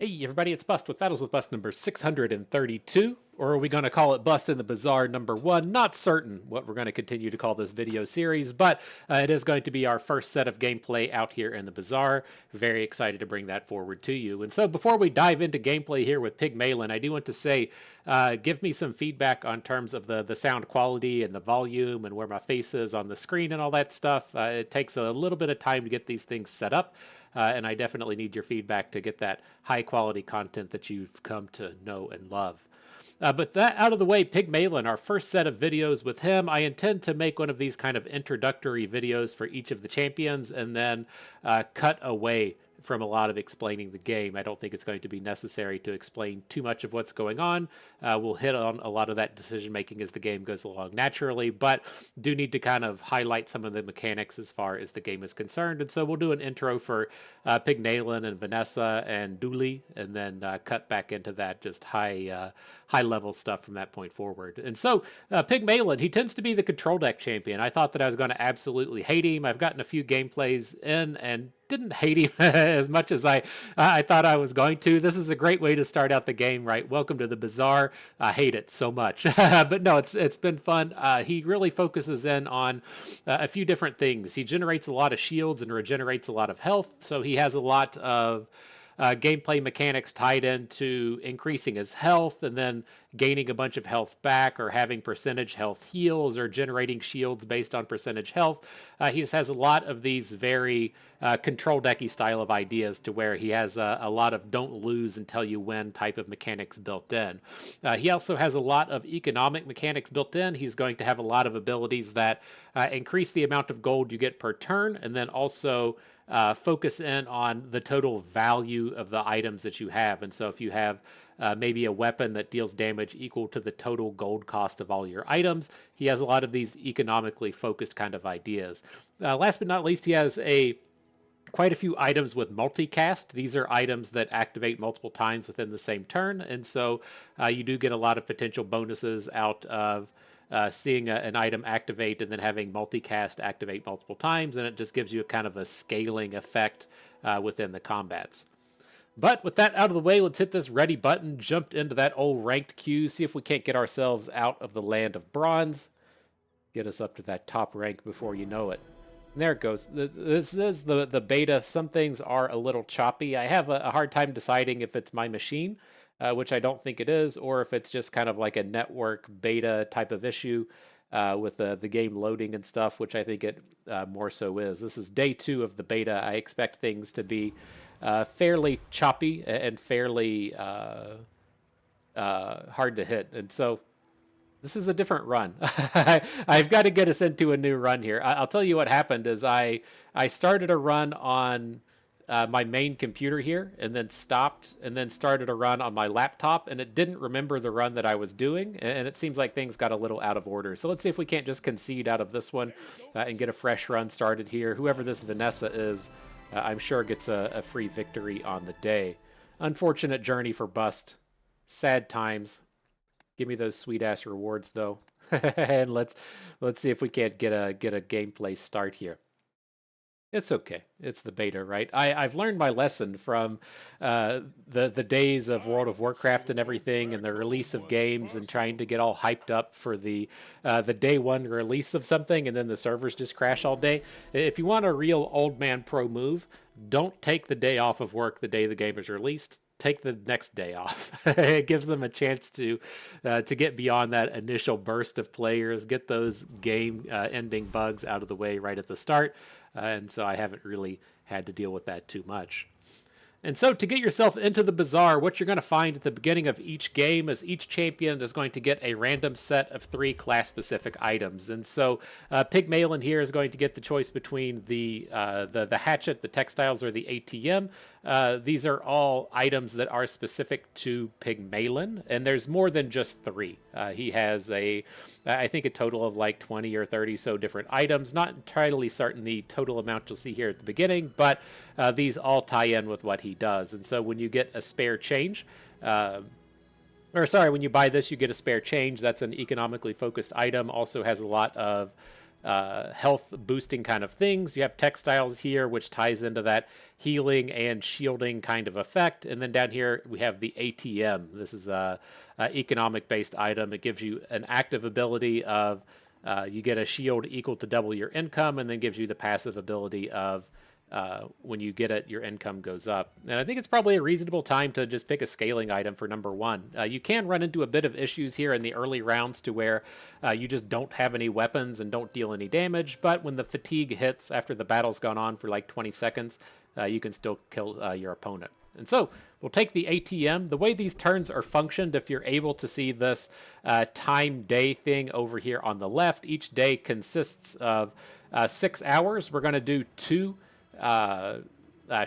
Hey everybody, it's Bust with Battles with Bust number 632, or are we going to call it Bust in the Bazaar number 1? Not certain what we're going to continue to call this video series, but it is going to be our first set of gameplay out here in the Bazaar. Very excited to bring that forward to you. And so before we dive into gameplay here with Pygmalien, I do want to say, give me some feedback on terms of the sound quality and the volume and where my face is on the screen and all that stuff. It takes a little bit of time to get these things set up. And I definitely need your feedback to get that high quality content that you've come to know and love. But that out of the way, Pygmalien, our first set of videos with him, I intend to make one of these kind of introductory videos for each of the champions and then cut away from a lot of explaining the game. I don't think it's going to be necessary to explain too much of what's going on. We'll hit on a lot of that decision making as the game goes along naturally, but do need to kind of highlight some of the mechanics as far as the game is concerned. And so we'll do an intro for Pygmalien and Vanessa and Dooley, and then cut back into that just high level stuff from that point forward. And so Pygmalien, he tends to be the control deck champion. I thought that I was going to absolutely hate him. I've gotten a few gameplays in and didn't hate him as much as I thought I was going to. This is a great way to start out the game, right? Welcome to the Bazaar. I hate it so much, but no, it's been fun. He really focuses in on a few different things. He generates a lot of shields and regenerates a lot of health, so he has a lot of gameplay mechanics tied into increasing his health and then gaining a bunch of health back, or having percentage health heals, or generating shields based on percentage health. He just has a lot of these very control decky style of ideas, to where he has a lot of don't lose until you win type of mechanics built in. He also has a lot of economic mechanics built in. He's going to have a lot of abilities that increase the amount of gold you get per turn, and then also focus in on the total value of the items that you have. And so if you have maybe a weapon that deals damage equal to the total gold cost of all your items, he has a lot of these economically focused kind of ideas. Last but not least, he has quite a few items with multicast. These are items that activate multiple times within the same turn, and so you do get a lot of potential bonuses out of seeing an item activate and then having multicast activate multiple times, and it just gives you a kind of a scaling effect within the combats. But with that out of the way, let's hit this ready button, jump into that old ranked queue, see if we can't get ourselves out of the land of bronze, get us up to that top rank before you know it. And there it goes. This is the beta. Some things are a little choppy. I have a hard time deciding if it's my machine, which I don't think it is, or if it's just kind of like a network beta type of issue with the game loading and stuff, which I think it more so is. This is day 2 of the beta. I expect things to be fairly choppy and fairly hard to hit. And so this is a different run. I've got to get us into a new run here. I'll tell you what happened is I started a run on my main computer here, and then stopped, and then started a run on my laptop, and it didn't remember the run that I was doing, and it seems like things got a little out of order. So let's see if we can't just concede out of this one and get a fresh run started here. Whoever this Vanessa is, I'm sure gets a free victory on the day. Unfortunate journey for Bust. Sad times. Give me those sweet ass rewards though. And let's see if we can't get a gameplay start here. It's okay. It's the beta, right? I've learned my lesson from the days of World of Warcraft and everything, and the release of games, and trying to get all hyped up for the day 1 release of something, and then the servers just crash all day. If you want a real old man pro move, don't take the day off of work the day the game is released. Take the next day off. It gives them a chance to get beyond that initial burst of players, get those game ending bugs out of the way right at the start. And so I haven't really had to deal with that too much. And so to get yourself into the Bazaar, what you're going to find at the beginning of each game is each champion is going to get a random set of 3 class-specific items. And so Pygmalien here is going to get the choice between the hatchet, the textiles, or the ATM. These are all items that are specific to Pygmalien, and there's more than just 3. He has I think a total of like 20 or 30 so different items. Not entirely certain the total amount you'll see here at the beginning, but these all tie in with what he does. And so when you get a spare change, when you buy this, you get a spare change. That's an economically focused item. Also has a lot of health boosting kind of things. You have textiles here, which ties into that healing and shielding kind of effect. And then down here, we have the ATM. This is a economic based item. It gives you an active ability of you get a shield equal to double your income, and then gives you the passive ability of when you get it, your income goes up. And I think it's probably a reasonable time to just pick a scaling item for number one. You can run into a bit of issues here in the early rounds to where you just don't have any weapons and don't deal any damage, but when the fatigue hits after the battle's gone on for like 20 seconds, you can still kill your opponent. And so we'll take the ATM. The way these turns are functioned, if you're able to see this time day thing over here on the left, each day consists of 6 hours. We're going to do two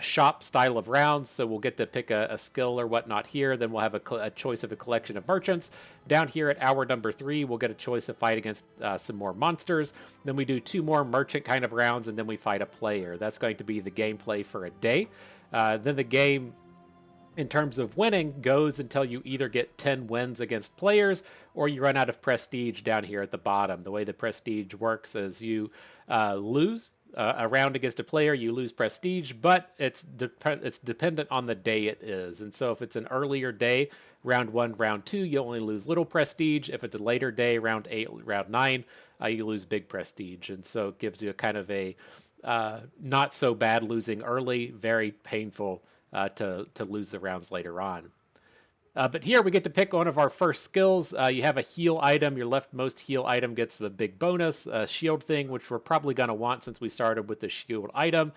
shop style of rounds, so we'll get to pick a skill or whatnot here. Then we'll have a choice of a collection of merchants. Down here at hour number 3, we'll get a choice to fight against some more monsters. Then we do 2 more merchant kind of rounds, and then we fight a player. That's going to be the gameplay for a day. Then the game, in terms of winning, goes until you either get 10 wins against players or you run out of prestige down here at the bottom. The way the prestige works is you lose a round against a player, you lose prestige, but it's dependent on the day it is. And so if it's an earlier day, round 1, round 2, you only lose little prestige. If it's a later day, round 8, round 9, you lose big prestige. And so it gives you a kind of a not so bad losing early, very painful to lose the rounds later on. But here we get to pick one of our first skills. You have a heal item. Your leftmost heal item gets a big bonus, a shield thing, which we're probably going to want since we started with the shield item.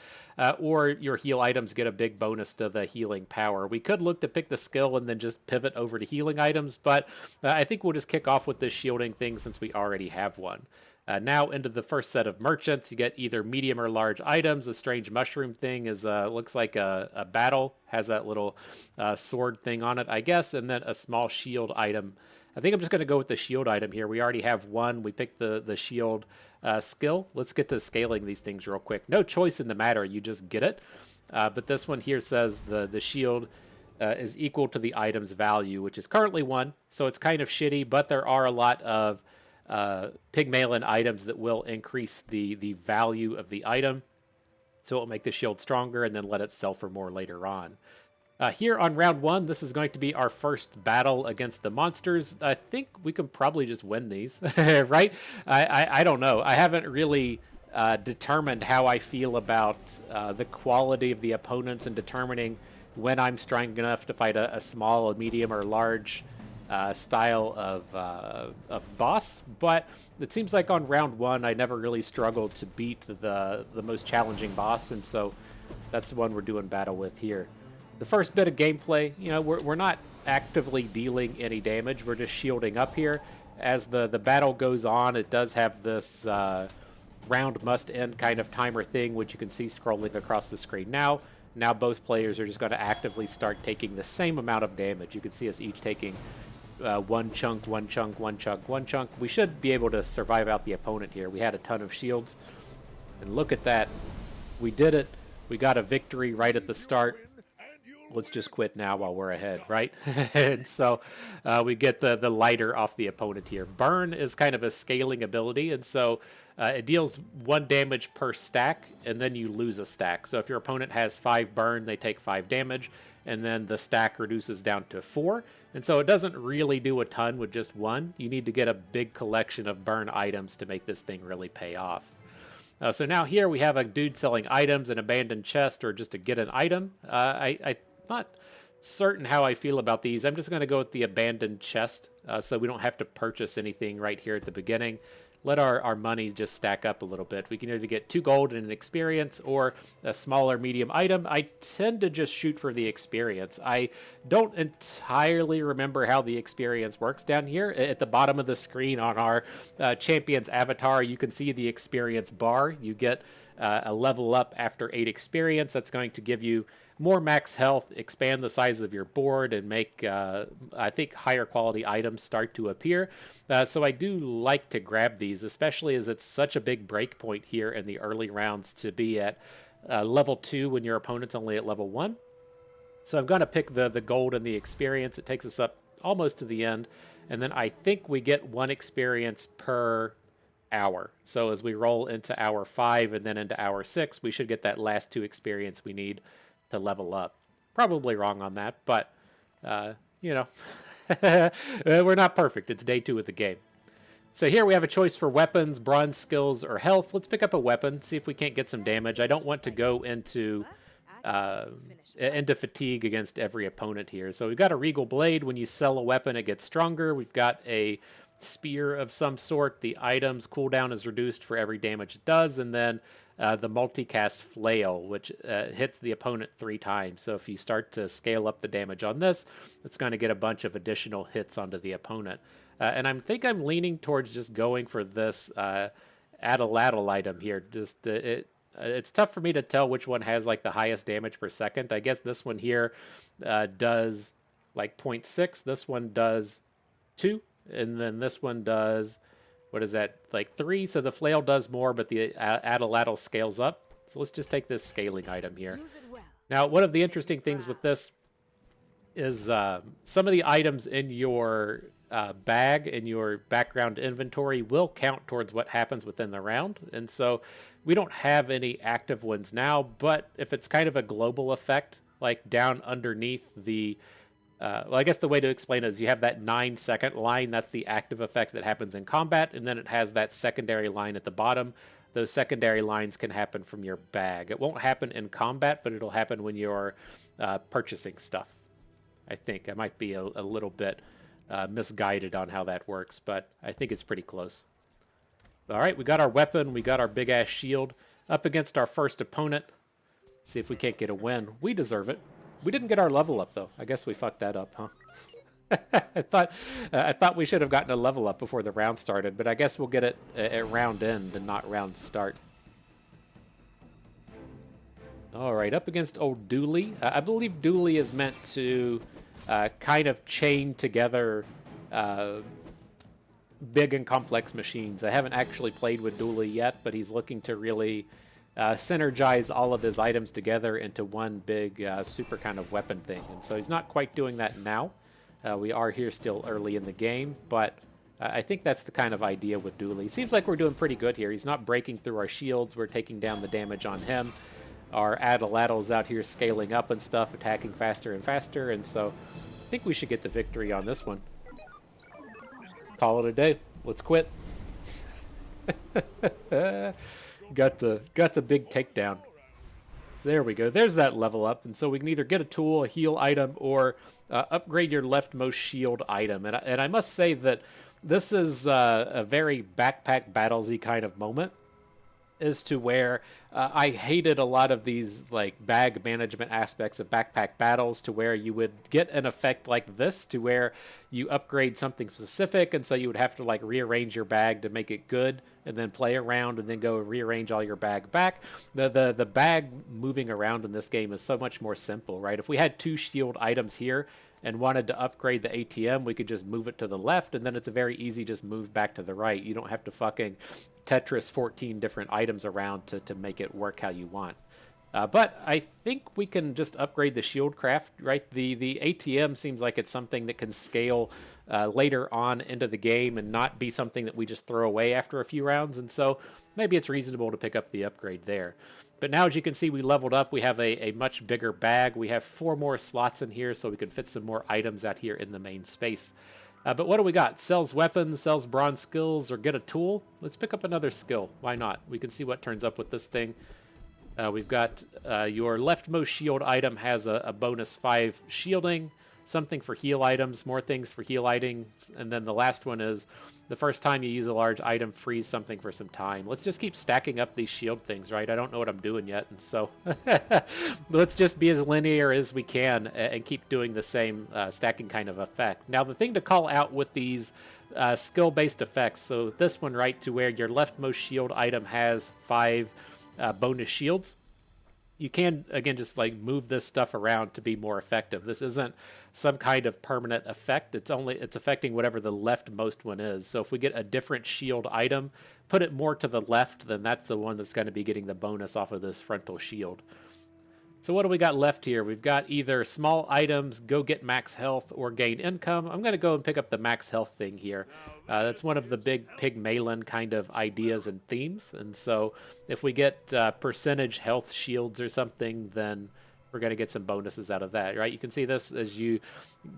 Or your heal items get a big bonus to the healing power. We could look to pick the skill and then just pivot over to healing items, but I think we'll just kick off with the shielding thing since we already have one. Now into the first set of merchants, you get either medium or large items. A strange mushroom thing is looks like a battle, has that little sword thing on it, I guess, and then a small shield item. I think I'm just going to go with the shield item here. We already have one. We picked the shield skill. Let's get to scaling these things real quick. No choice in the matter. You just get it. But this one here says the shield is equal to the item's value, which is currently 1. So it's kind of shitty, but there are a lot of Pygmalien items that will increase the value of the item, so it'll make the shield stronger and then let it sell for more later on. Here on round 1, this is going to be our first battle against the monsters. I think we can probably just win these, right? I don't know. I haven't really determined how I feel about the quality of the opponents and determining when I'm strong enough to fight a small, a medium, or large style of boss, but it seems like on round 1 I never really struggled to beat the most challenging boss, and so that's the one we're doing battle with here. The first bit of gameplay, you know, we're not actively dealing any damage, we're just shielding up here. As the battle goes on, it does have this round must end kind of timer thing, which you can see scrolling across the screen now. Now both players are just going to actively start taking the same amount of damage. You can see us each taking one chunk, one chunk, one chunk, one chunk. We should be able to survive out the opponent here. We had a ton of shields, and look at that. We did it. We got a victory right at the start. Let's just quit now while we're ahead, right? And so we get the lighter off the opponent here. Burn is kind of a scaling ability, and so it deals 1 damage per stack, and then you lose a stack. So if your opponent has 5 burn, they take 5 damage, and then the stack reduces down to 4. And so it doesn't really do a ton with just 1. You need to get a big collection of burn items to make this thing really pay off. So now here we have a dude selling items, an abandoned chest, or just to get an item. I'm not certain how I feel about these. I'm just going to go with the abandoned chest so we don't have to purchase anything right here at the beginning. Let our money just stack up a little bit. We can either get 2 gold and an experience or a smaller medium item. I tend to just shoot for the experience. I don't entirely remember how the experience works down here. At the bottom of the screen on our champion's avatar, you can see the experience bar. You get a level up after 8 experience. That's going to give you more max health, expand the size of your board, and make, I think, higher quality items start to appear. So I do like to grab these, especially as it's such a big break point here in the early rounds to be at level 2 when your opponent's only at level 1. So I'm going to pick the gold and the experience. It takes us up almost to the end. And then I think we get 1 experience per hour. So as we roll into hour 5 and then into hour 6, we should get that last 2 experience we need to level up. Probably wrong on that, but, you know, we're not perfect. It's day 2 of the game. So here we have a choice for weapons, bronze skills, or health. Let's pick up a weapon, see if we can't get some damage. I don't want to go into fatigue against every opponent here. So we've got a Regal Blade. When you sell a weapon, it gets stronger. We've got a spear of some sort. The item's cooldown is reduced for every damage it does. And then the multicast flail, which hits the opponent 3 times. So if you start to scale up the damage on this, it's going to get a bunch of additional hits onto the opponent. And I think I'm leaning towards just going for this Atlatl item here. Just it's tough for me to tell which one has like the highest damage per second. I guess this one here does like 0.6. This one does 2. And then this one does, what is that, like 3. So the flail does more, but the Atlatl scales up. So let's just take this scaling item here. Now, one of the interesting things with this is some of the items in your bag in your background inventory will count towards what happens within the round. And so we don't have any active ones now, but if it's kind of a global effect, like down underneath the, well, I guess the way to explain it is you have that 9-second line. That's the active effect that happens in combat. And then it has that secondary line at the bottom. Those secondary lines can happen from your bag. It won't happen in combat, but it'll happen when you're purchasing stuff. I think I might be a little bit misguided on how that works, but I think it's pretty close. All right, we got our weapon. We got our big-ass shield up against our first opponent. See if we can't get a win. We deserve it. We didn't get our level up, though. I guess we fucked that up, huh? I thought we should have gotten a level up before the round started, but I guess we'll get it at round end and not round start. All right, up against old Dooley. I believe Dooley is meant to kind of chain together big and complex machines. I haven't actually played with Dooley yet, but he's looking to really synergize all of his items together into one big super kind of weapon thing. And so he's not quite doing that now. We are here still early in the game, but I think that's the kind of idea with Dooley. Seems like we're doing pretty good here. He's not breaking through our shields. We're taking down the damage on him. Our Atlatls out here scaling up and stuff, attacking faster and faster, and so I think we should get the victory on this one. Call it a day. Let's quit. Got the big takedown. So there we go. There's that level up, and so we can either get a tool, a heal item, or upgrade your leftmost shield item. And I must say that this is a very backpack battlesy kind of moment, as to where I hated a lot of these like bag management aspects of backpack battles, to where you would get an effect like this, to where you upgrade something specific, and so you would have to like rearrange your bag to make it good, and then play around, and then go rearrange all your bag back. The bag moving around in this game is so much more simple, right? If we had 2 shield items here and wanted to upgrade the ATM, we could just move it to the left, and then it's a very easy just move back to the right. You don't have to fucking Tetris 14 different items around to make it work how you want. But I think we can just upgrade the shield craft, right? The ATM seems like it's something that can scale later on into the game and not be something that we just throw away after a few rounds, and so maybe it's reasonable to pick up the upgrade there. But now, as you can see, we leveled up. We have a much bigger bag. We have 4 more slots in here, so we can fit some more items out here in the main space. But what do we got? Sells weapons, sells bronze skills, or get a tool? Let's pick up another skill. Why not? We can see what turns up with this thing. We've got your leftmost shield item has a bonus 5 shielding, something for heal items, more things for heal items, and then the last one is the first time you use a large item, freeze something for some time. Let's just keep stacking up these shield things, right? I don't know what I'm doing yet, and so let's just be as linear as we can and keep doing the same stacking kind of effect. Now, the thing to call out with these skill-based effects, so this one, right, to where your leftmost shield item has 5 bonus shields, you can, again, just like move this stuff around to be more effective. This isn't some kind of permanent effect. It's affecting whatever the leftmost one is. So if we get a different shield item, put it more to the left, then that's the one that's going to be getting the bonus off of this frontal shield. So what do we got left here? We've got either small items, go get max health, or gain income. I'm going to go and pick up the max health thing here. That's one of the big Pygmalien kind of ideas and themes. And so if we get percentage health shields or something, then we're going to get some bonuses out of that, right? You can see this as you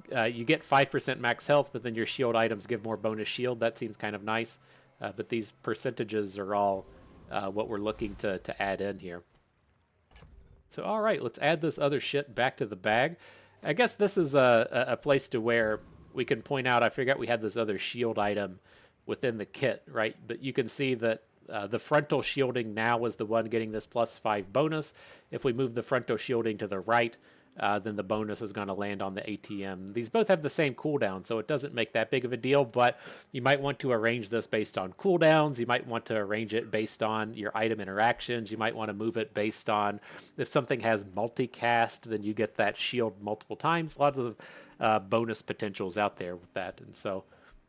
get 5% max health, but then your shield items give more bonus shield. That seems kind of nice. But these percentages are all what we're looking to add in here. So, all right, let's add this other shit back to the bag. I guess this is a place to where we can point out, I forgot we had this other shield item within the kit, right? But you can see that the frontal shielding now is the one getting this +5 bonus. If we move the frontal shielding to the right, then the bonus is going to land on the ATM. These both have the same cooldown, so it doesn't make that big of a deal, but you might want to arrange this based on cooldowns. You might want to arrange it based on your item interactions. You might want to move it based on if something has multicast, then you get that shield multiple times. Lots of bonus potentials out there with that, and so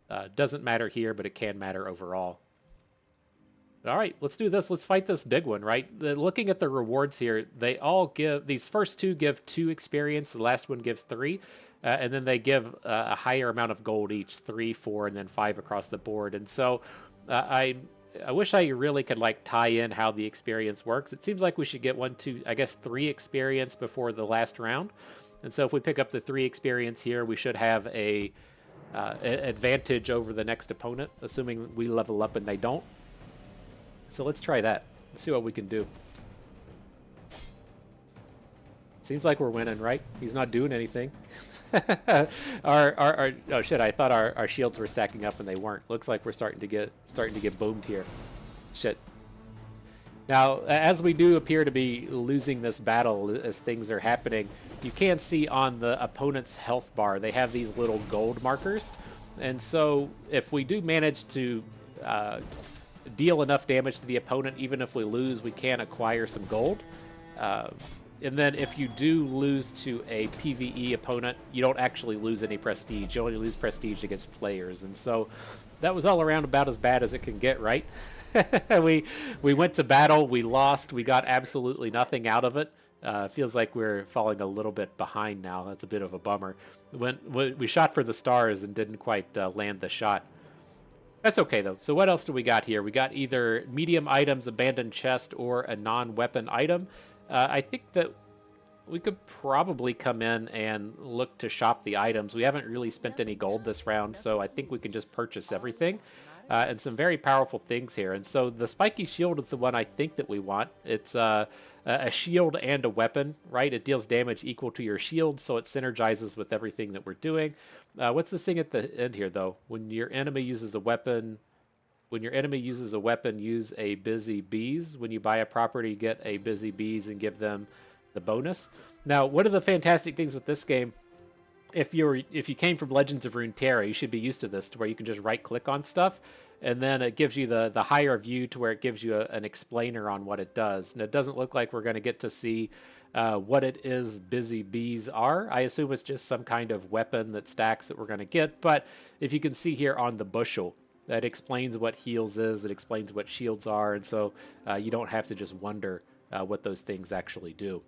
it doesn't matter here, but it can matter overall. All right, let's do this. Let's fight this big one, right? Looking at the rewards here, they all give, these first two give 2 experience, the last one gives 3, and then they give a higher amount of gold each, 3, 4, and then 5 across the board. And so I wish I really could like tie in how the experience works. It seems like we should get 1, 2, I guess 3 experience before the last round. And so if we pick up the 3 experience here, we should have an advantage over the next opponent, assuming we level up and they don't. So let's try that. Let's see what we can do. Seems like we're winning, right? He's not doing anything. Oh shit! I thought our shields were stacking up and they weren't. Looks like we're starting to get boomed here. Shit. Now, as we do appear to be losing this battle as things are happening, you can see on the opponent's health bar they have these little gold markers, and so if we do manage to deal enough damage to the opponent, even if we lose, we can acquire some gold. And then if you do lose to a PvE opponent, you don't actually lose any prestige. You only lose prestige against players. And so that was all around about as bad as it can get, right? we went to battle, we lost, we got absolutely nothing out of it. Feels like we're falling a little bit behind now. That's a bit of a bummer. We shot for the stars and didn't quite land the shot. That's okay, though. So what else do we got here? We got either medium items, abandoned chest, or a non-weapon item. I think that we could probably come in and look to shop the items. We haven't really spent any gold this round, so I think we can just purchase everything. And some very powerful things here. And so the spiky shield is the one I think that we want. It's a shield and a weapon, right? It deals damage equal to your shield, so it synergizes with everything that we're doing. What's this thing at the end here, though? When your enemy uses a weapon, use a busy bees. When you buy a property, get a busy bees and give them the bonus. Now, one of the fantastic things with this game, if you came from Legends of Runeterra, you should be used to this, to where you can just right-click on stuff, and then it gives you the higher view to where it gives you an explainer on what it does. And it doesn't look like we're going to get to see what it is busy bees are. I assume it's just some kind of weapon that stacks that we're going to get. But if you can see here on the bushel, that explains what heals is, it explains what shields are, and so you don't have to just wonder what those things actually do.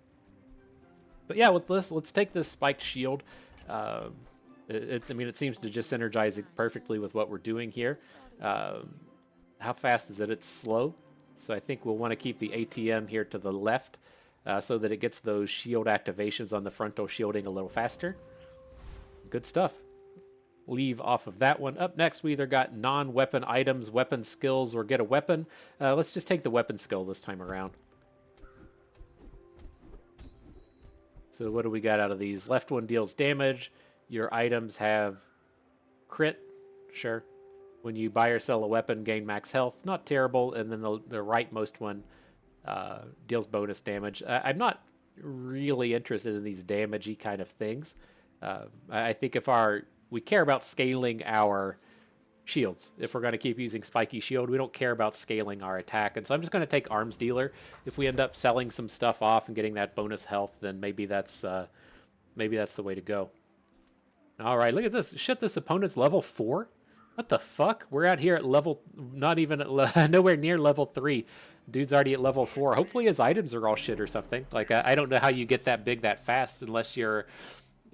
But yeah, with this, let's take this spiked shield. I mean, it seems to just synergize it perfectly with what we're doing here. How fast is it? It's slow. So I think we'll want to keep the ATM here to the left so that it gets those shield activations on the frontal shielding a little faster. Good stuff. Leave off of that one. Up next, we either got non-weapon items, weapon skills, or get a weapon. Let's just take the weapon skill this time around. So what do we got out of these? Left one deals damage. Your items have crit. Sure. When you buy or sell a weapon, gain max health. Not terrible. And then the rightmost one deals bonus damage. I'm not really interested in these damagey kind of things. I think we care about scaling our shields. If we're going to keep using spiky shield, we don't care about scaling our attack. And so I'm just going to take arms dealer. If we end up selling some stuff off and getting that bonus health, then maybe that's the way to go. All right, look at this. Shit, this opponent's level 4. What the fuck? We're out here at level, not even at nowhere near level 3. Dude's already at level 4. Hopefully his items are all shit or something. Like, I don't know how you get that big that fast unless you're,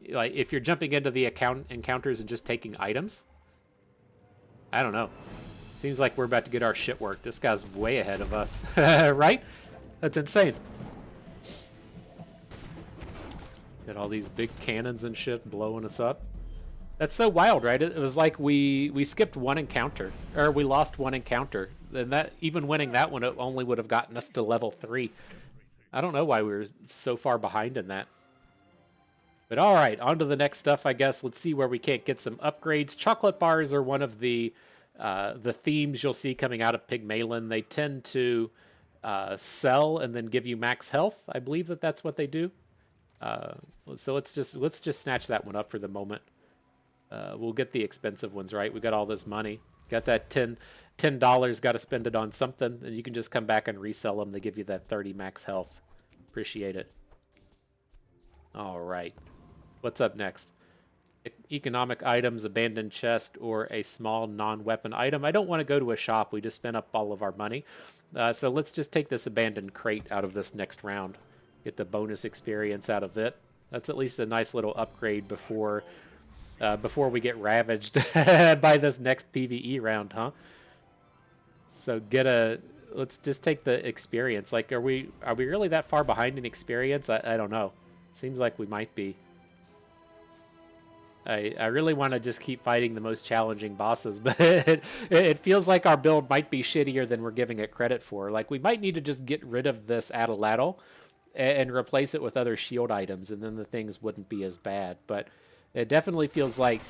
like, if you're jumping into the encounters and just taking items. I don't know. Seems like we're about to get our shit worked. This guy's way ahead of us. Right? That's insane. Got all these big cannons and shit blowing us up. That's so wild, right? It was like we skipped one encounter, or we lost one encounter, and that even winning that one, it only would have gotten us to level 3. I don't know why we were so far behind in that. But all right, on to the next stuff, I guess. Let's see where we can't get some upgrades. Chocolate bars are one of the themes you'll see coming out of Pygmalien. They tend to sell and then give you max health. I believe that that's what they do. So let's just snatch that one up for the moment. We'll get the expensive ones, right? We got all this money. Got that $10. Got to spend it on something, and you can just come back and resell them. They give you that 30 max health. Appreciate it. All right. What's up next? Economic items, abandoned chest, or a small non-weapon item. I don't want to go to a shop. We just spent up all of our money. So let's just take this abandoned crate out of this next round. Get the bonus experience out of it. That's at least a nice little upgrade before we get ravaged by this next PvE round, huh? So let's just take the experience. Like, are we really that far behind in experience? I don't know. Seems like we might be. I really want to just keep fighting the most challenging bosses, but it feels like our build might be shittier than we're giving it credit for. Like, we might need to just get rid of this Atlatl and replace it with other shield items, and then the things wouldn't be as bad. But it definitely feels like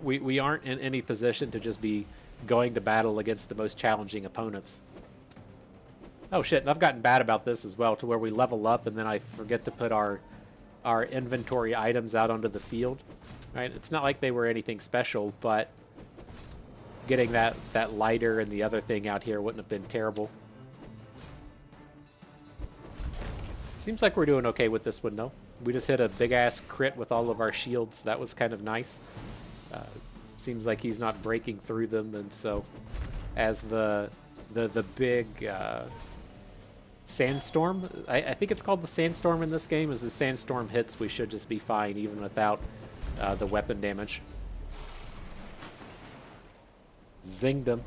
we aren't in any position to just be going to battle against the most challenging opponents. Oh shit, and I've gotten bad about this as well, to where we level up and then I forget to put our inventory items out onto the field. Right? It's not like they were anything special, but getting that lighter and the other thing out here wouldn't have been terrible. Seems like we're doing okay with this one, though. We just hit a big-ass crit with all of our shields. That was kind of nice. Seems like he's not breaking through them, and so as the big sandstorm, I think it's called the sandstorm in this game, as the sandstorm hits, we should just be fine, even without the weapon damage. Zinged him.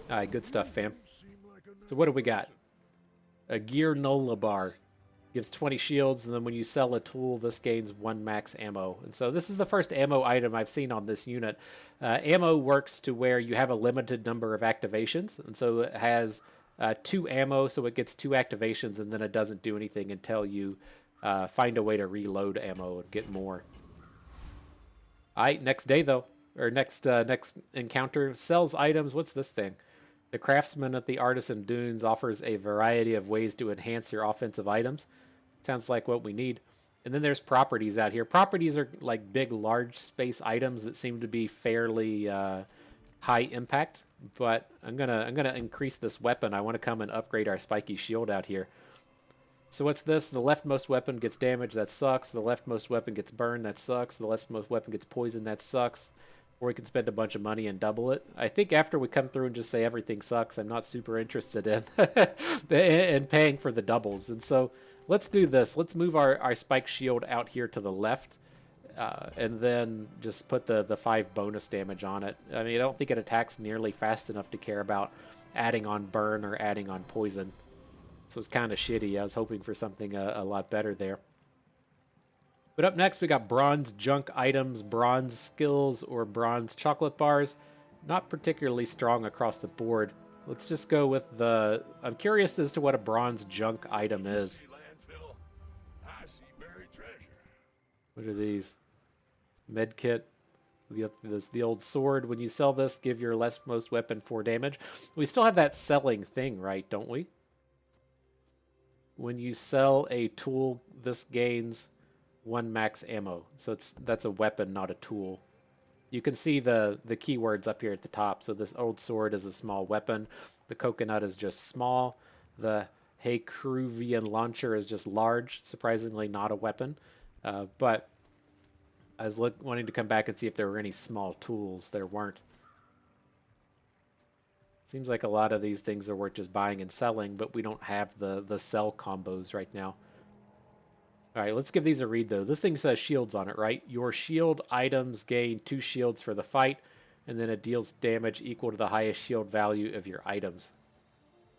Alright, good stuff, fam. So what do we got? A Gear Nola bar. Gives 20 shields, and then when you sell a tool, this gains 1 max ammo. And so this is the first ammo item I've seen on this unit. Ammo works to where you have a limited number of activations, and so it has 2 ammo, so it gets 2 activations, and then it doesn't do anything until you find a way to reload ammo and get more. Alright, next day though, or next encounter, sells items. What's this thing? The craftsman at the Artisan Dunes offers a variety of ways to enhance your offensive items. Sounds like what we need. And then there's properties out here. Properties are like big, large space items that seem to be fairly high impact. But I'm gonna increase this weapon. I want to come and upgrade our spiky shield out here. So what's this? The leftmost weapon gets damage. That sucks. The leftmost weapon gets burned. That sucks. The leftmost weapon gets poisoned. That sucks. Or we can spend a bunch of money and double it. I think after we come through and just say everything sucks, I'm not super interested in in paying for the doubles. And so let's do this. Let's move our spike shield out here to the left, and then just put the 5 bonus damage on it. I mean, I don't think it attacks nearly fast enough to care about adding on burn or adding on poison. So it's kind of shitty. I was hoping for something a lot better there. But up next, we got bronze junk items, bronze skills, or bronze chocolate bars. Not particularly strong across the board. Let's just go with the... I'm curious as to what a bronze junk item is. What are these? Medkit. The old sword. When you sell this, give your leftmost weapon 4 damage. We still have that selling thing, right? Don't we? When you sell a tool, this gains 1 max ammo. So that's a weapon, not a tool. You can see the keywords up here at the top. So this old sword is a small weapon. The coconut is just small. The Heykruvian launcher is just large. Surprisingly not a weapon. But I was wanting to come back and see if there were any small tools. There weren't. Seems like a lot of these things are worth just buying and selling, but we don't have the sell combos right now. All right, let's give these a read, though. This thing says shields on it, right? Your shield items gain 2 shields for the fight, and then it deals damage equal to the highest shield value of your items.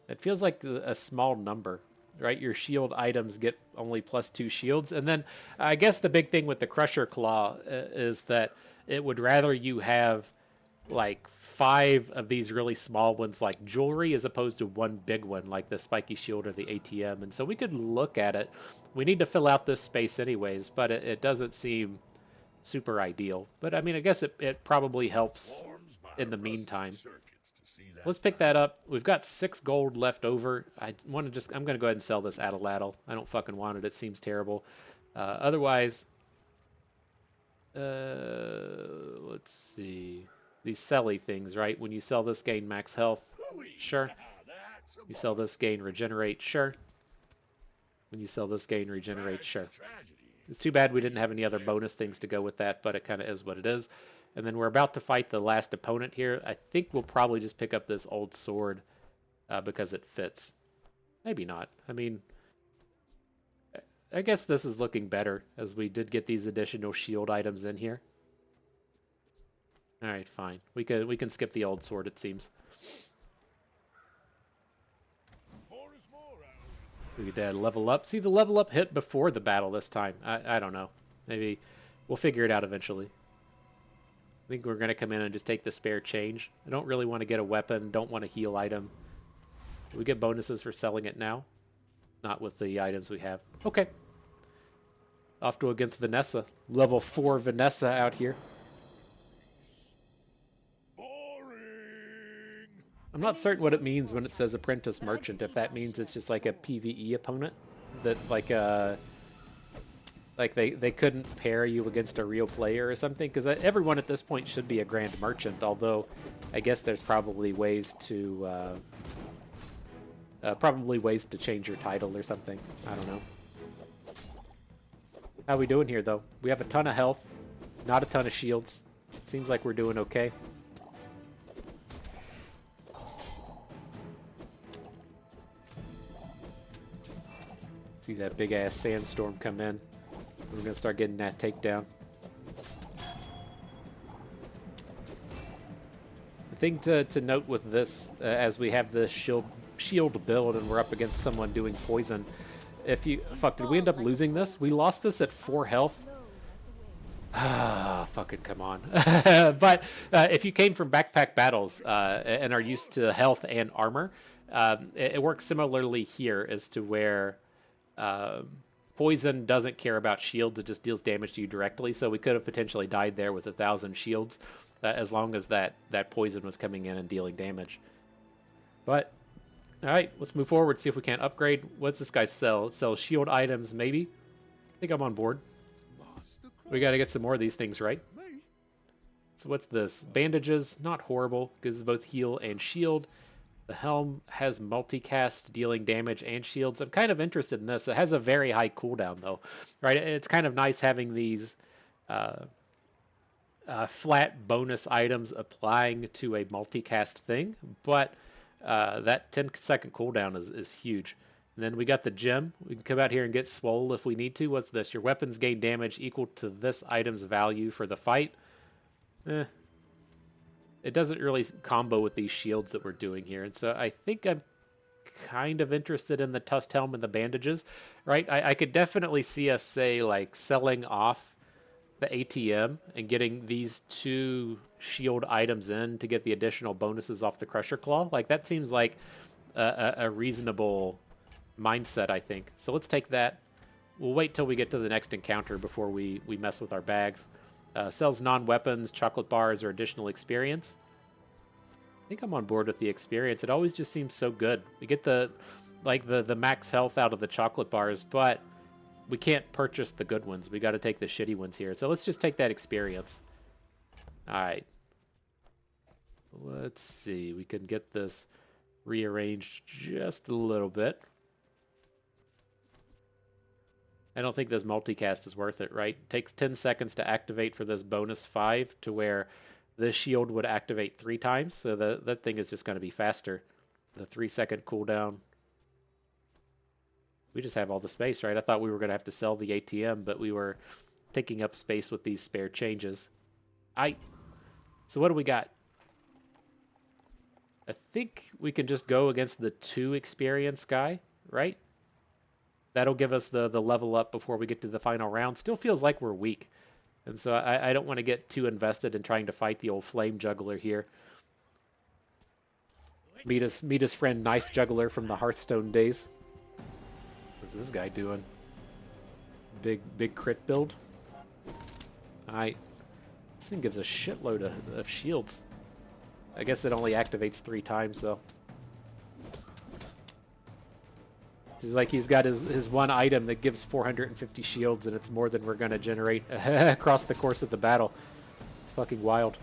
It feels like a small number, right? Your shield items get only +2 shields. And then I guess the big thing with the Crusher Claw is that it would rather you have like 5 of these really small ones like jewelry as opposed to one big one like the spiky shield or the ATM. And so we could look at it. We need to fill out this space anyways, but it doesn't seem super ideal. But I mean, I guess it probably helps in the meantime. Let's pick that up. We've got 6 gold left over. I'm going to go ahead and sell this Ataladdle. I don't fucking want it. It seems terrible. Otherwise, let's see. These selly things, right? When you sell this, gain max health. Sure. You sell this, gain regenerate. Sure. When you sell this, gain regenerate. Sure. It's too bad we didn't have any other bonus things to go with that, but it kind of is what it is. And then we're about to fight the last opponent here. I think we'll probably just pick up this old sword because it fits. Maybe not. I mean, I guess this is looking better as we did get these additional shield items in here. All right, fine. We can skip the old sword, it seems. We get that level up. See, the level up hit before the battle this time. I don't know. Maybe we'll figure it out eventually. I think we're going to come in and just take the spare change. I don't really want to get a weapon. Don't want a heal item. Do we get bonuses for selling it now? Not with the items we have. Okay. Off to against Vanessa. Level 4 Vanessa out here. I'm not certain what it means when it says Apprentice Merchant, if that means it's just like a PvE opponent that like they couldn't pair you against a real player or something, because everyone at this point should be a Grand Merchant, although I guess there's probably ways to change your title or something. I don't know. How we doing here, though? We have a ton of health, not a ton of shields. Seems like we're doing okay. See that big ass sandstorm come in. We're gonna start getting that takedown. The thing to note with this, as we have the shield build and we're up against someone doing poison, did we end up losing this? We lost this at 4 health. Ah, fucking come on. But if you came from backpack battles and are used to health and armor, it works similarly here as to where poison doesn't care about shields. It just deals damage to you directly. So we could have potentially died there with 1,000 shields as long as that poison was coming in and dealing damage. But, all right, let's move forward, see if we can't upgrade. What's this guy sell? It sells shield items, maybe? I think I'm on board. We got to get some more of these things, right? So what's this? Bandages, not horrible. Gives both heal and shield. The helm has multicast, dealing damage and shields. I'm kind of interested in this. It has a very high cooldown, though. Right? It's kind of nice having these flat bonus items applying to a multicast thing, but that 10-second cooldown is huge. And then we got the gem. We can come out here and get swole if we need to. What's this? Your weapons gain damage equal to this item's value for the fight. It doesn't really combo with these shields that we're doing here. And so I think I'm kind of interested in the tusked helm and the bandages, right? I could definitely see us, say, like selling off the ATM and getting these 2 shield items in to get the additional bonuses off the Crusher Claw. Like, that seems like a reasonable mindset, I think. So let's take that. We'll wait till we get to the next encounter before we mess with our bags. Sells non-weapons, chocolate bars, or additional experience. I think I'm on board with the experience. It always just seems so good. We get the max health out of the chocolate bars, but we can't purchase the good ones. We got to take the shitty ones here. So let's just take that experience. All right. Let's see. We can get this rearranged just a little bit. I don't think this multicast is worth it, right? It takes 10 seconds to activate for this bonus 5 to where this shield would activate 3 times. So that thing is just going to be faster. The 3-second cooldown. We just have all the space, right? I thought we were going to have to sell the ATM, but we were taking up space with these spare changes. So what do we got? I think we can just go against the 2 experience guy, right? That'll give us the level up before we get to the final round. Still feels like we're weak. And so I don't want to get too invested in trying to fight the old flame juggler here. Meet his friend Knife Juggler from the Hearthstone days. What's this guy doing? Big crit build. This thing gives a shitload of shields. I guess it only activates 3 times though. It's like he's got his one item that gives 450 shields, and it's more than we're going to generate across the course of the battle. It's fucking wild.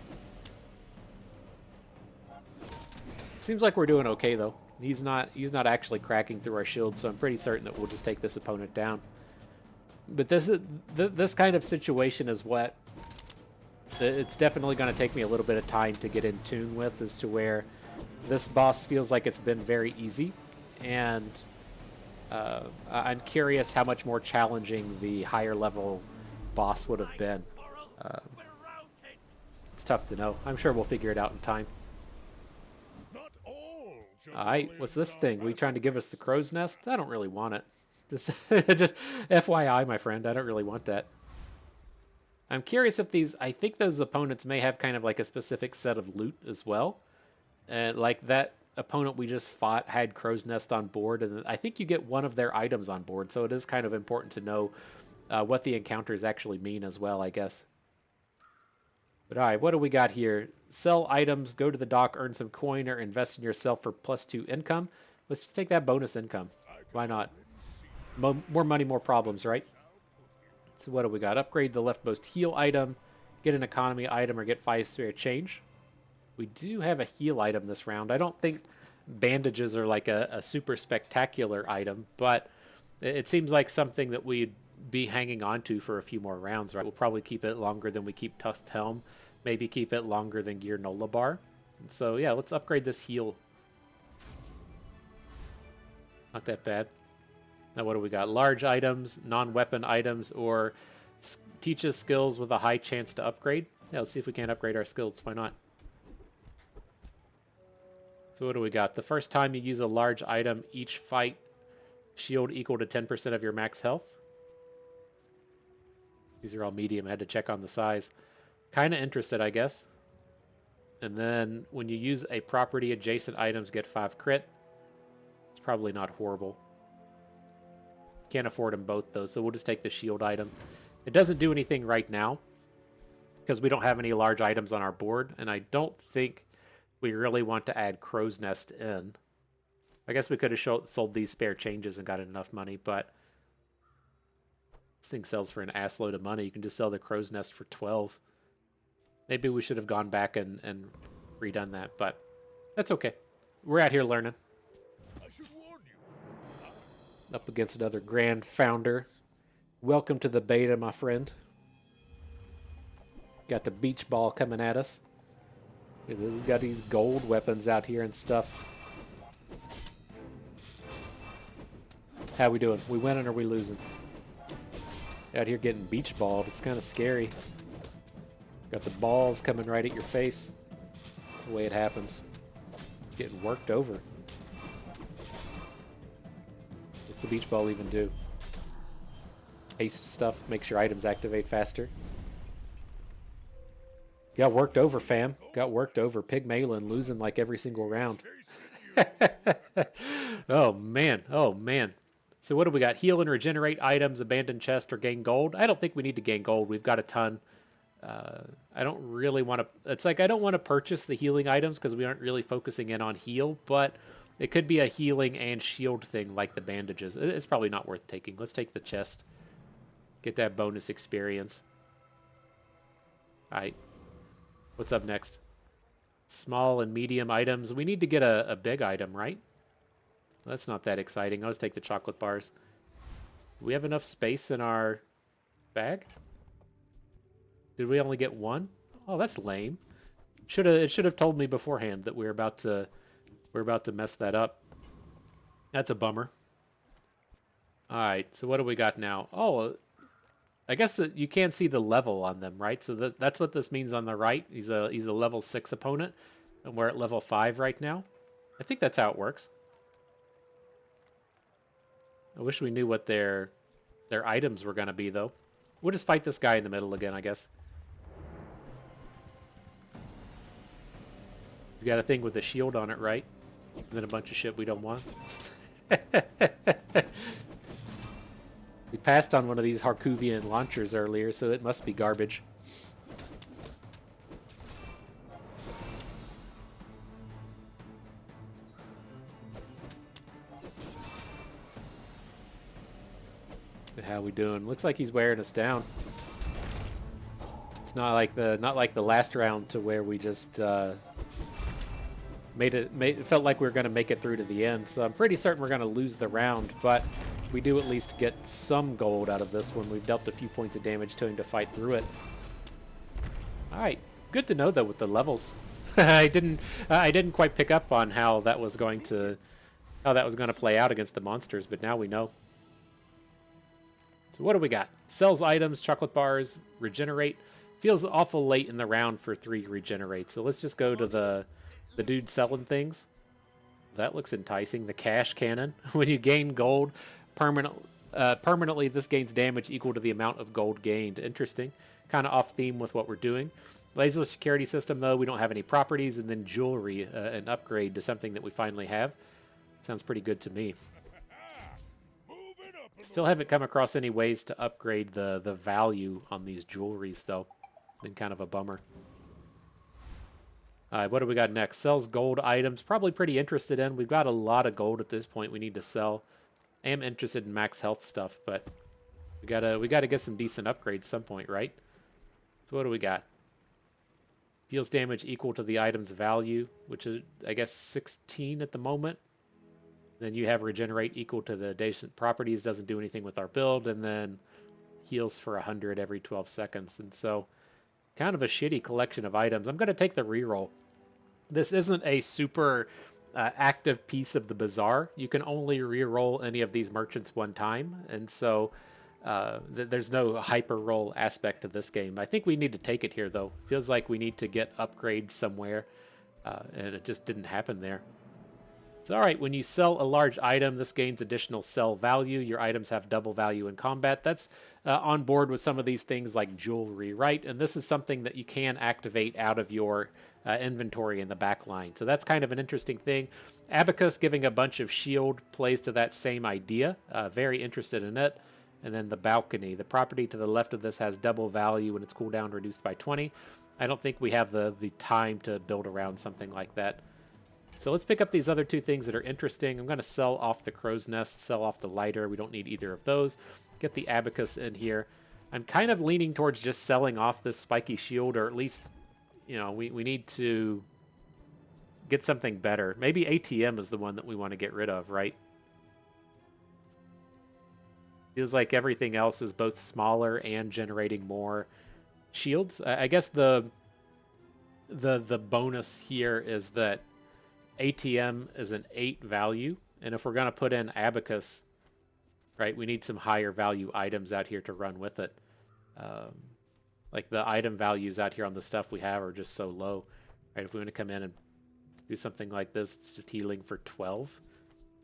Seems like we're doing okay though. He's not actually cracking through our shields, so I'm pretty certain that we'll just take this opponent down. But this kind of situation is what it's definitely going to take me a little bit of time to get in tune with, as to where this boss feels like it's been very easy, and I'm curious how much more challenging the higher level boss would have been. It's tough to know. I'm sure we'll figure it out in time. Alright, what's this thing? Are you trying to give us the crow's nest? I don't really want it. Just FYI, my friend, I don't really want that. I'm curious if these... I think those opponents may have kind of like a specific set of loot as well. And like that opponent we just fought had crow's nest on board, and I think you get one of their items on board, so it is kind of important to know what the encounters actually mean as well, I guess. But alright, what do we got here? Sell items, go to the dock, earn some coin, or invest in yourself for +2 income. Let's take that bonus income. Why not? More money, more problems, right? So what do we got? Upgrade the leftmost heal item, get an economy item, or get 5 spare change. We do have a heal item this round. I don't think bandages are like a super spectacular item, but it seems like something that we'd be hanging on to for a few more rounds, right? We'll probably keep it longer than we keep Tusked Helm. Maybe keep it longer than Gear Nola Bar. So yeah, let's upgrade this heal. Not that bad. Now what do we got? Large items, non-weapon items, or teaches skills with a high chance to upgrade. Yeah, let's see if we can upgrade our skills. Why not? So what do we got? The first time you use a large item, each fight shield equal to 10% of your max health. These are all medium. I had to check on the size. Kind of interested, I guess. And then when you use a property, adjacent items get 5 crit. It's probably not horrible. Can't afford them both though, so we'll just take the shield item. It doesn't do anything right now because we don't have any large items on our board, and I don't think we really want to add Crow's Nest in. I guess we could have sold these spare changes and got enough money, but this thing sells for an ass load of money. You can just sell the Crow's Nest for 12. Maybe we should have gone back and redone that, but that's okay. We're out here learning. Up against another Grand Founder. Welcome to the beta, my friend. Got the beach ball coming at us. This has got these gold weapons out here and stuff. How we doing? We winning or we losing? Out here getting beach balled. It's kind of scary. Got the balls coming right at your face. That's the way it happens. Getting worked over. What's the beach ball even do? Haste stuff, makes your items activate faster. Got worked over, fam. Got worked over. Pygmalien losing like every single round. Oh, man. Oh, man. So what do we got? Heal and regenerate items, abandon chest, or gain gold. I don't think we need to gain gold. We've got a ton. I don't really want to... It's like I don't want to purchase the healing items because we aren't really focusing in on heal, but it could be a healing and shield thing like the bandages. It's probably not worth taking. Let's take the chest. Get that bonus experience. All right. What's up next? Small and medium items. We need to get a big item, right? That's not that exciting. I'll just take the chocolate bars. Do we have enough space in our bag? Did we only get one? Oh, that's lame. It should have told me beforehand that we're about to mess that up. That's a bummer. All right, so what do we got now? Oh, I guess that you can't see the level on them, right? So that's what this means on the right. He's a level 6 opponent, and we're at level 5 right now. I think that's how it works. I wish we knew what their items were going to be, though. We'll just fight this guy in the middle again, I guess. He's got a thing with a shield on it, right? And then a bunch of shit we don't want. We passed on one of these Harkuvian launchers earlier, so it must be garbage. How we doing? Looks like he's wearing us down. It's not like the last round to where we just it felt like we were going to make it through to the end. So I'm pretty certain we're going to lose the round, but we do at least get some gold out of this one. We've dealt a few points of damage to him to fight through it. All right, good to know though with the levels. I didn't quite pick up on how that was going to play out against the monsters, but now we know. So what do we got? Sells items, chocolate bars, regenerate. Feels awful late in the round for 3 regenerate. So let's just go to the dude selling things. That looks enticing. The cash cannon. When you gain gold permanently, this gains damage equal to the amount of gold gained. Interesting. Kind of off theme with what we're doing. Laser security system, though, we don't have any properties. And then jewelry, an upgrade to something that we finally have. Sounds pretty good to me. Still haven't come across any ways to upgrade the value on these jewelries, though. Been kind of a bummer. All right, what do we got next? Sells gold items. Probably pretty interested in. We've got a lot of gold at this point we need to sell. I am interested in max health stuff, but we gotta get some decent upgrades at some point, right? So what do we got? Deals damage equal to the item's value, which is, I guess, 16 at the moment. Then you have regenerate equal to the adjacent properties. Doesn't do anything with our build, and then heals for 100 every 12 seconds. And so, kind of a shitty collection of items. I'm going to take the reroll. This isn't a super active piece of the Bazaar. You can only reroll any of these merchants one time, and so there's no hyper roll aspect to this game. I think we need to take it here, though. Feels like we need to get upgrades somewhere, and it just didn't happen there. So, all right, when you sell a large item, this gains additional sell value. Your items have double value in combat. That's on board with some of these things like jewelry, right? And this is something that you can activate out of your inventory in the back line. So that's kind of an interesting thing. Abacus giving a bunch of shield plays to that same idea. Very interested in it. And then the balcony. The property to the left of this has double value and its cooldown reduced by 20. I don't think we have the time to build around something like that. So let's pick up these other 2 things that are interesting. I'm going to sell off the crow's nest, sell off the lighter. We don't need either of those. Get the abacus in here. I'm kind of leaning towards just selling off this spiky shield, or at least, you know, we need to get something better. Maybe ATM is the one that we want to get rid of, right? Feels like everything else is both smaller and generating more shields. I guess the bonus here is that ATM is an 8 value, and if we're going to put in abacus, right, we need some higher value items out here to run with it. Like the item values out here on the stuff we have are just so low, right? If we want to come in and do something like this, it's just healing for 12.